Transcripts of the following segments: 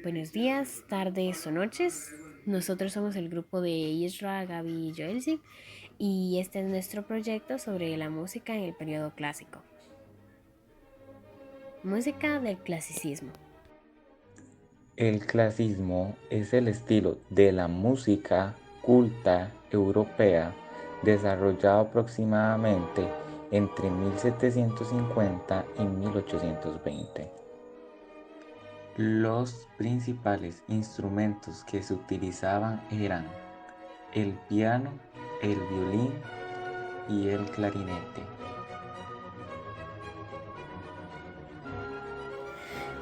Buenos días, tardes o noches. Nosotros somos el grupo de Isra, Gaby y Joelsi y este es nuestro proyecto sobre la música en el periodo clásico. Música del clasicismo. El clasicismo es el estilo de la música culta europea desarrollado aproximadamente entre 1750 y 1820. Los principales instrumentos que se utilizaban eran el piano, el violín y el clarinete.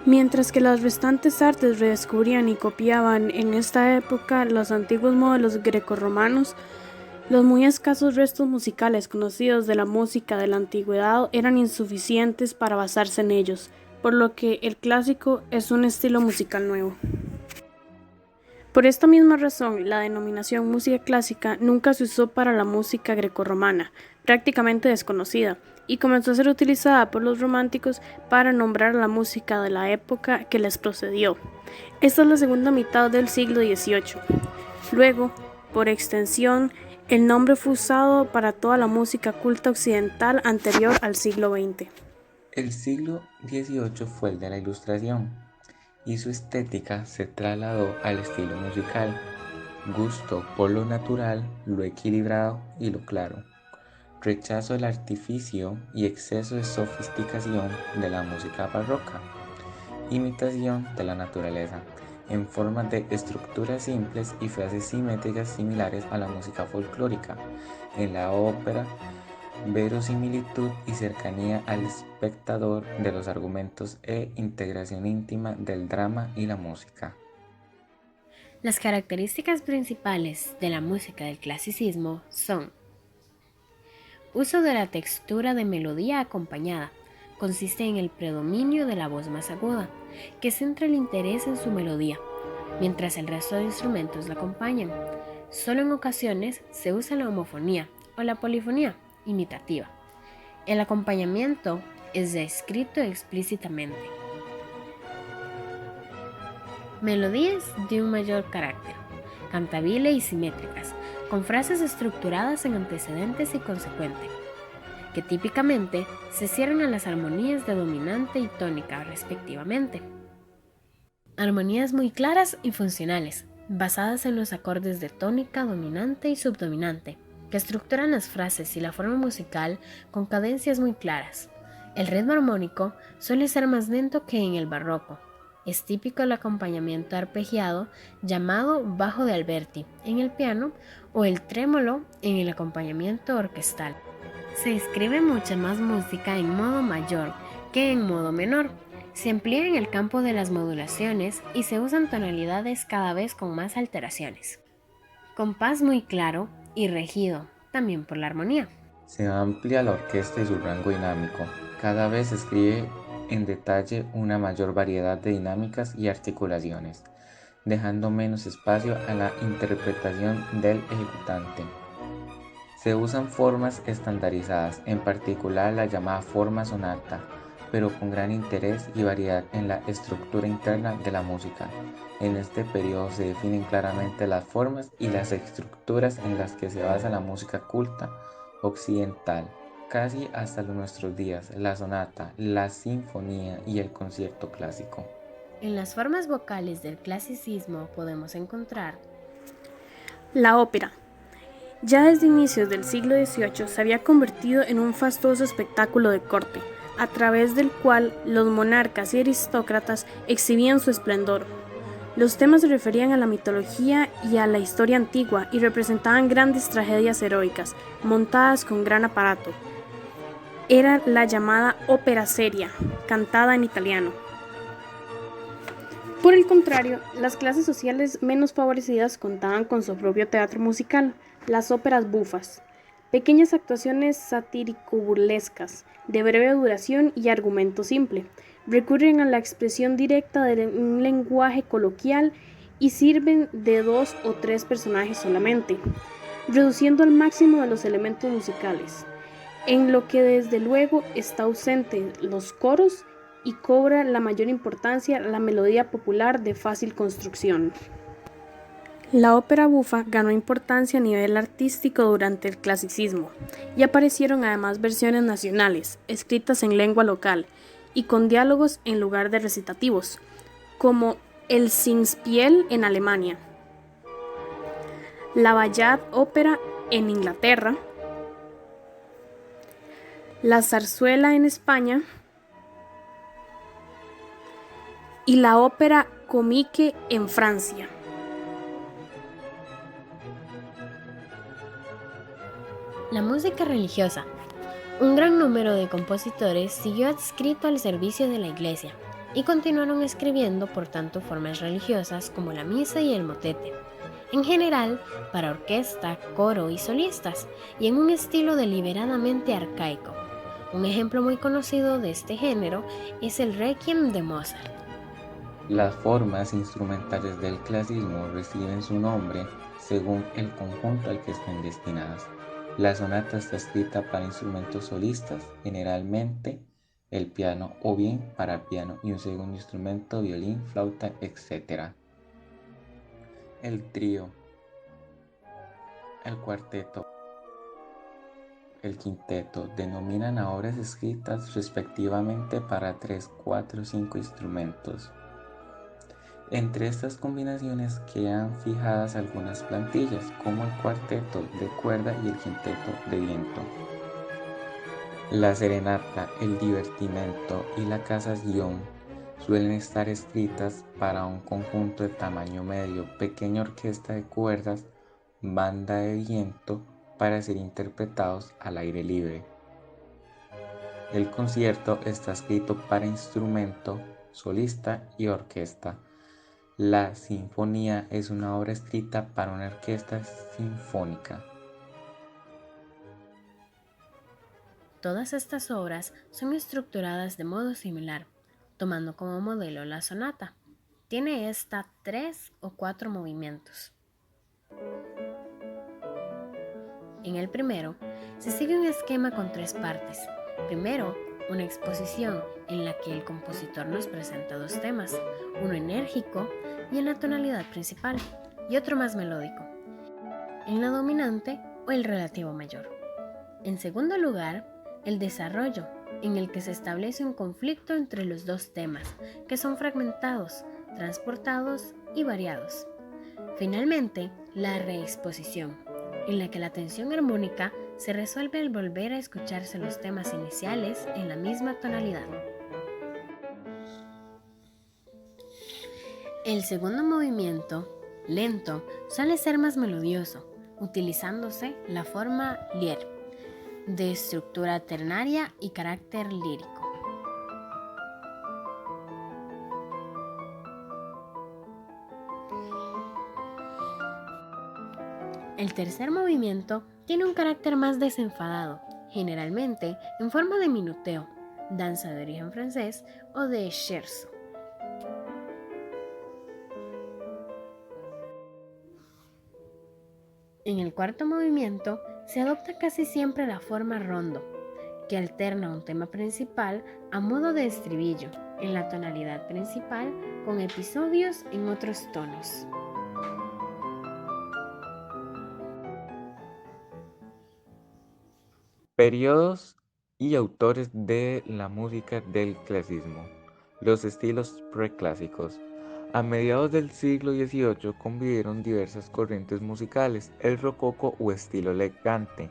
Mientras que las restantes artes redescubrían y copiaban en esta época los antiguos modelos grecorromanos, los muy escasos restos musicales conocidos de la música de la antigüedad eran insuficientes para basarse en ellos, por lo que el clásico es un estilo musical nuevo. Por esta misma razón, la denominación música clásica nunca se usó para la música grecorromana, prácticamente desconocida, y comenzó a ser utilizada por los románticos para nombrar la música de la época que les procedió. Esta es la segunda mitad del siglo XVIII. Luego, por extensión, el nombre fue usado para toda la música culta occidental anterior al siglo XX. El siglo XVIII fue el de la Ilustración, y su estética se trasladó al estilo musical, gusto por lo natural, lo equilibrado y lo claro, rechazo del artificio y exceso de sofisticación de la música barroca, imitación de la naturaleza, en forma de estructuras simples y frases simétricas similares a la música folclórica. En la ópera, verosimilitud y cercanía al espectador de los argumentos e integración íntima del drama y la música. Las características principales de la música del clasicismo son: uso de la textura de melodía acompañada. Consiste en el predominio de la voz más aguda, que centra el interés en su melodía, mientras el resto de instrumentos la acompañan. Solo en ocasiones se usa la homofonía o la polifonía imitativa. El acompañamiento es descrito explícitamente. Melodías de un mayor carácter, cantabile y simétricas, con frases estructuradas en antecedentes y consecuente, que típicamente se cierran a las armonías de dominante y tónica respectivamente. Armonías muy claras y funcionales, basadas en los acordes de tónica, dominante y subdominante, que estructuran las frases y la forma musical con cadencias muy claras. El ritmo armónico suele ser más lento que en el barroco. Es típico el acompañamiento arpegiado llamado bajo de Alberti en el piano o el trémolo en el acompañamiento orquestal. Se escribe mucha más música en modo mayor que en modo menor. Se amplía en el campo de las modulaciones y se usan tonalidades cada vez con más alteraciones. Compás muy claro y regido, también por la armonía. Se amplia la orquesta y su rango dinámico. Cada vez se escribe en detalle una mayor variedad de dinámicas y articulaciones, dejando menos espacio a la interpretación del ejecutante. Se usan formas estandarizadas, en particular la llamada forma sonata, pero con gran interés y variedad en la estructura interna de la música. En este periodo se definen claramente las formas y las estructuras en las que se basa la música culta occidental, casi hasta nuestros días, la sonata, la sinfonía y el concierto clásico. En las formas vocales del clasicismo podemos encontrar La ópera. Ya desde inicios del siglo XVIII se había convertido en un fastuoso espectáculo de corte, a través del cual los monarcas y aristócratas exhibían su esplendor. Los temas se referían a la mitología y a la historia antigua y representaban grandes tragedias heroicas, montadas con gran aparato. Era la llamada ópera seria, cantada en italiano. Por el contrario, las clases sociales menos favorecidas contaban con su propio teatro musical, las óperas bufas, pequeñas actuaciones satírico-burlescas, de breve duración y argumento simple. Recurren a la expresión directa de un lenguaje coloquial y sirven de 2 o 3 personajes solamente, reduciendo al máximo de los elementos musicales, en lo que desde luego está ausente los coros y cobra la mayor importancia la melodía popular de fácil construcción. La ópera bufa ganó importancia a nivel artístico durante el clasicismo y aparecieron además versiones nacionales, escritas en lengua local y con diálogos en lugar de recitativos, como el Singspiel en Alemania, la Ballad Opera en Inglaterra, la zarzuela en España y la ópera comique en Francia. La música religiosa. Un gran número de compositores siguió adscrito al servicio de la Iglesia y continuaron escribiendo por tanto formas religiosas como la misa y el motete, en general para orquesta, coro y solistas, y en un estilo deliberadamente arcaico. Un ejemplo muy conocido de este género es el Requiem de Mozart. Las formas instrumentales del clasicismo reciben su nombre según el conjunto al que estén destinadas. La sonata está escrita para instrumentos solistas, generalmente el piano, o bien para piano y un segundo instrumento, violín, flauta, etc. El trío, el cuarteto, el quinteto denominan a obras escritas respectivamente para 3, 4 o 5 instrumentos. Entre estas combinaciones quedan fijadas algunas plantillas, como el cuarteto de cuerda y el quinteto de viento. La serenata, el divertimento y la casación suelen estar escritas para un conjunto de tamaño medio, pequeña orquesta de cuerdas, banda de viento, para ser interpretados al aire libre. El concierto está escrito para instrumento, solista y orquesta. La sinfonía es una obra escrita para una orquesta sinfónica. Todas estas obras son estructuradas de modo similar, tomando como modelo la sonata. Tiene esta 3 o 4 movimientos. En el primero, se sigue un esquema con 3 partes. Primero, una exposición en la que el compositor nos presenta 2 temas, uno enérgico y en la tonalidad principal, y otro más melódico, en la dominante o el relativo mayor. En segundo lugar, el desarrollo, en el que se establece un conflicto entre los 2 temas, que son fragmentados, transportados y variados. Finalmente, la reexposición, en la que la tensión armónica se resuelve al volver a escucharse los temas iniciales en la misma tonalidad. El segundo movimiento, lento, suele ser más melodioso, utilizándose la forma lied, de estructura ternaria y carácter lírico. El tercer movimiento tiene un carácter más desenfadado, generalmente en forma de minuteo, danza de origen francés o de scherzo. En el cuarto movimiento se adopta casi siempre la forma rondo, que alterna un tema principal a modo de estribillo en la tonalidad principal con episodios en otros tonos. Periodos y autores de la música del clasicismo. Los estilos preclásicos. A mediados del siglo XVIII convivieron diversas corrientes musicales, el rococó o estilo elegante,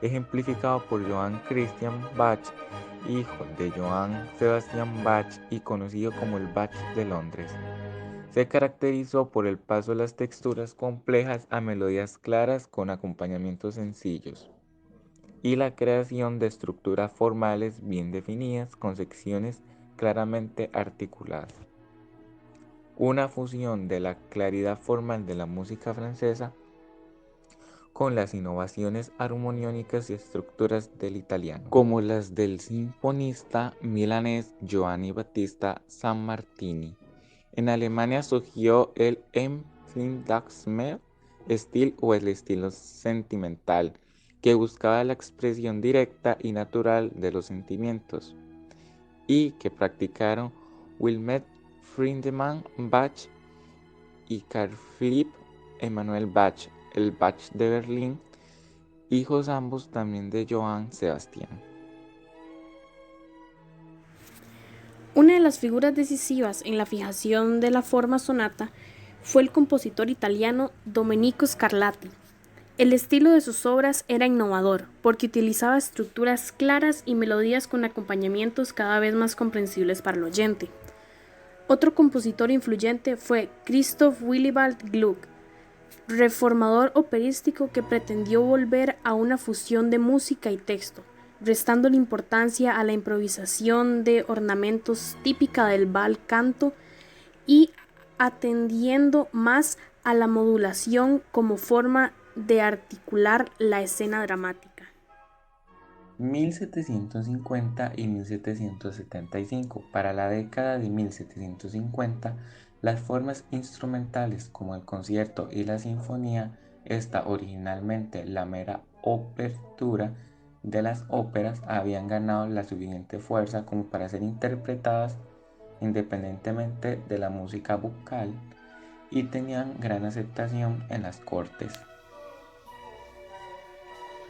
ejemplificado por Johann Christian Bach, hijo de Johann Sebastian Bach y conocido como el Bach de Londres. Se caracterizó por el paso de las texturas complejas a melodías claras con acompañamientos sencillos y la creación de estructuras formales bien definidas con secciones claramente articuladas. Una fusión de la claridad formal de la música francesa con las innovaciones armoniónicas y estructuras del italiano, como las del sinfonista milanés Giovanni Battista Sammartini. En Alemania surgió el Empfindungsmelodie estilo o el estilo sentimental, que buscaba la expresión directa y natural de los sentimientos. y que practicaron Wilhelm Friedemann Bach y Carl Philipp Emanuel Bach, el Bach de Berlín, hijos ambos también de Johann Sebastian. Una de las figuras decisivas en la fijación de la forma sonata fue el compositor italiano Domenico Scarlatti. El estilo de sus obras era innovador porque utilizaba estructuras claras y melodías con acompañamientos cada vez más comprensibles para el oyente. Otro compositor influyente fue Christoph Willibald Gluck, reformador operístico que pretendió volver a una fusión de música y texto, restando la importancia a la improvisación de ornamentos típica del bel canto y atendiendo más a la modulación como forma de articular la escena dramática. 1750 y 1775. Para la década de 1750, las formas instrumentales como el concierto y la sinfonía, esta originalmente la mera obertura de las óperas, habían ganado la suficiente fuerza como para ser interpretadas independientemente de la música vocal y tenían gran aceptación en las cortes.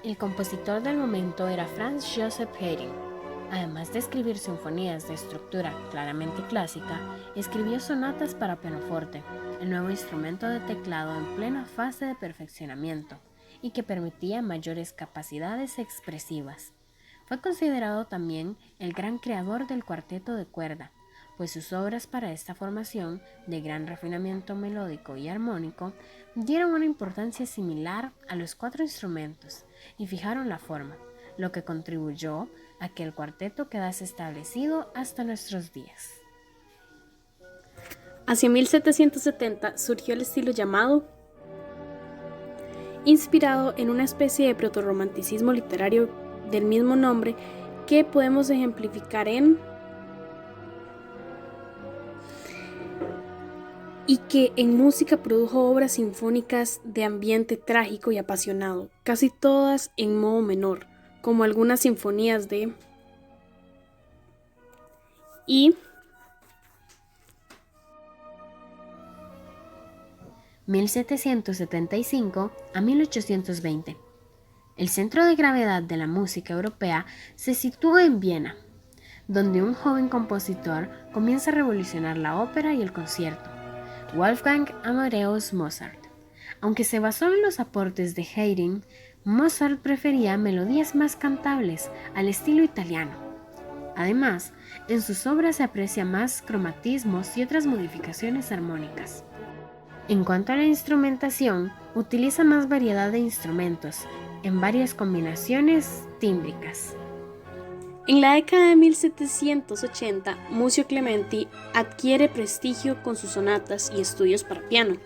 El compositor del momento era Franz Joseph Haydn. Además de escribir sinfonías de estructura claramente clásica, escribió sonatas para pianoforte, el nuevo instrumento de teclado en plena fase de perfeccionamiento y que permitía mayores capacidades expresivas. Fue considerado también el gran creador del cuarteto de cuerda, pues sus obras para esta formación, de gran refinamiento melódico y armónico, dieron una importancia similar a los cuatro instrumentos y fijaron la forma, lo que contribuyó a que el cuarteto quedase establecido hasta nuestros días. Hacia 1770 surgió el estilo llamado, inspirado en una especie de protorromanticismo literario del mismo nombre que podemos ejemplificar y que en música produjo obras sinfónicas de ambiente trágico y apasionado, casi todas en modo menor, como algunas sinfonías de 1775 a 1820. El centro de gravedad de la música europea se sitúa en Viena, donde un joven compositor comienza a revolucionar la ópera y el concierto, Wolfgang Amadeus Mozart. Aunque se basó en los aportes de Haydn, Mozart prefería melodías más cantables al estilo italiano. Además, en sus obras se aprecia más cromatismos y otras modificaciones armónicas. En cuanto a la instrumentación, utiliza más variedad de instrumentos, en varias combinaciones tímbricas. En la década de 1780, Muzio Clementi adquiere prestigio con sus sonatas y estudios para piano.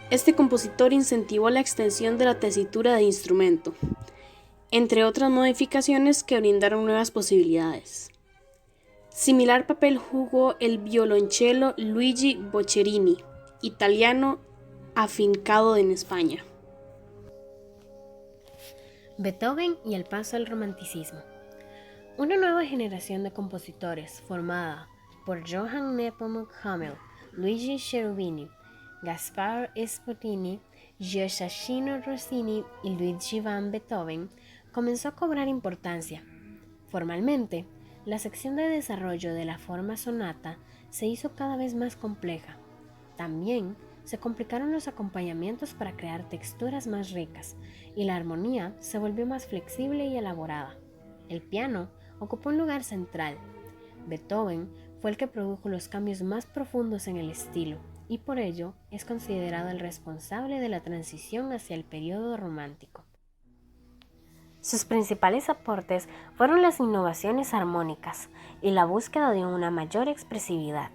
Este compositor incentivó la extensión de la tesitura de instrumento, entre otras modificaciones que brindaron nuevas posibilidades. Similar papel jugó el violonchelo Luigi Boccherini, italiano afincado en España. Beethoven y el paso al romanticismo. Una nueva generación de compositores formada por Johann Nepomuk Hummel, Luigi Cherubini, Gaspar Spontini, Gioacchino Rossini y Luigi van Beethoven comenzó a cobrar importancia. Formalmente, la sección de desarrollo de la forma sonata se hizo cada vez más compleja. También se complicaron los acompañamientos para crear texturas más ricas y la armonía se volvió más flexible y elaborada. El piano ocupó un lugar central. Beethoven fue el que produjo los cambios más profundos en el estilo y por ello es considerado el responsable de la transición hacia el periodo romántico. Sus principales aportes fueron las innovaciones armónicas y la búsqueda de una mayor expresividad.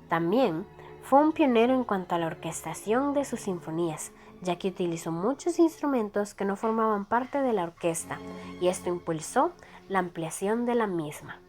También fue un pionero en cuanto a la orquestación de sus sinfonías, ya que utilizó muchos instrumentos que no formaban parte de la orquesta, y esto impulsó la ampliación de la misma.